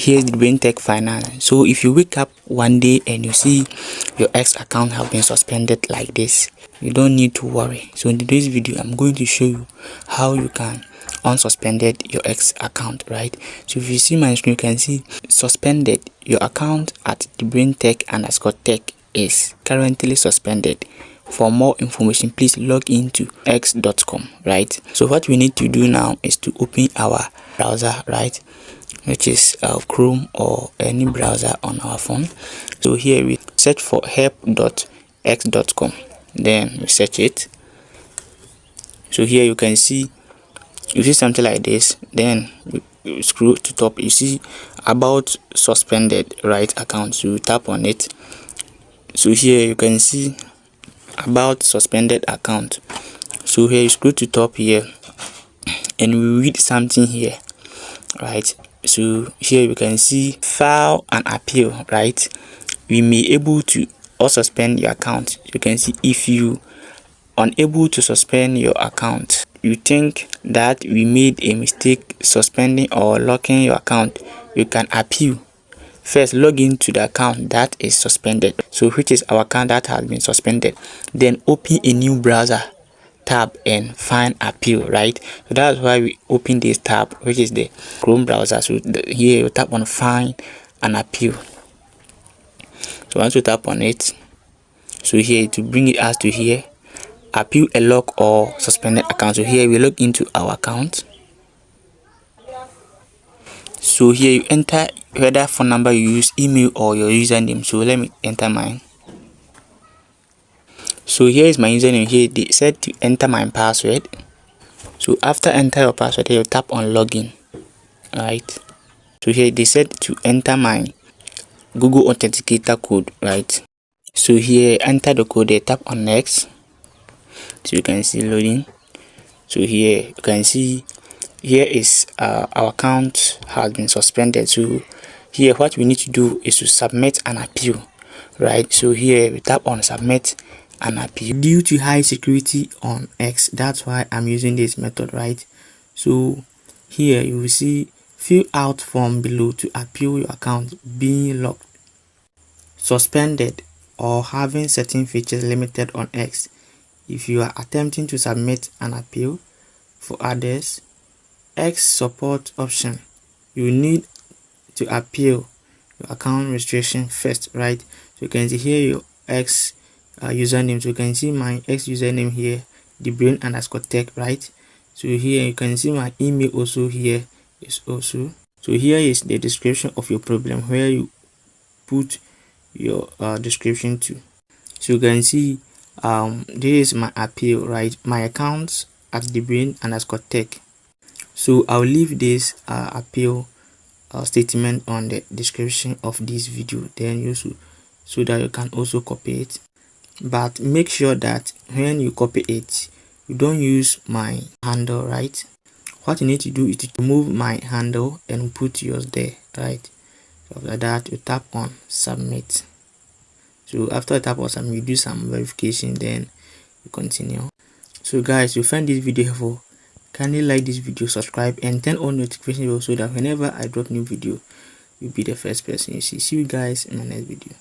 Here's the brain tech finance. So if you wake up one day and you see your X account have been suspended like this, you don't need to worry. So in today's video, I'm going to show you how you can unsuspended your X account, right? So if you see my screen, you can see suspended. Your account at the brain tech _ tech is currently suspended. For more information, please log into x.com, right? So what we need to do now is to open our browser, right, which is Chrome or any browser on our phone. So here we search for help.x.com, then we search it. So here you can see, you see something like this, then you scroll to top, you see about suspended, right, account. So you tap on it. So here you can see about suspended account. So here you scroll to top here and we read something here, right? So here you can see file an appeal, right? We may able to or suspend your account. You can see if you unable to suspend your account, you think that we made a mistake suspending or locking your account, you can appeal. First, log into the account that is suspended, so which is our account that has been suspended. Then open a new browser tab and find appeal, right? So that's why we open this tab, which is the Chrome browser. So here you tap on find an appeal. So once you tap on it, so here to bring it us to here, appeal a lock or suspended account. So here we log into our account. So here you enter whether phone number you use, email or your username. So let me enter mine. So here is my username. Here they said to enter my password. So after enter your password, here you tap on login, right? So here they said to enter my Google Authenticator code, right? So here enter the code, they tap on next. So you can see loading. So here you can see here is our account has been suspended. So here what we need to do is to submit an appeal, right? So here we tap on submit an appeal. Due to high security on X, that's why I'm using this method, right? So here you will see fill out form below to appeal your account being locked, suspended, or having certain features limited on X. If you are attempting to submit an appeal for others, X support option, you need to appeal your account restriction first, right? So you can see here your X username. So you can see my X username here, the brain _ tech, right? So here you can see my email also here is also. So here is the description of your problem where you put your description to. So you can see this is my appeal, right? My accounts at the brain _ tech. So I'll leave this appeal statement on the description of this video, then you should, so that you can also copy it. But make sure that when you copy it, you don't use my handle, right? What you need to do is to remove my handle and put yours there, right? So after that, you tap on submit. So after you tap on submit, you do some verification, then you continue. So guys, you find this video helpful, kindly like this video, subscribe, and turn on notification bell so that whenever I drop new video, you'll be the first person you see. See you guys in my next video.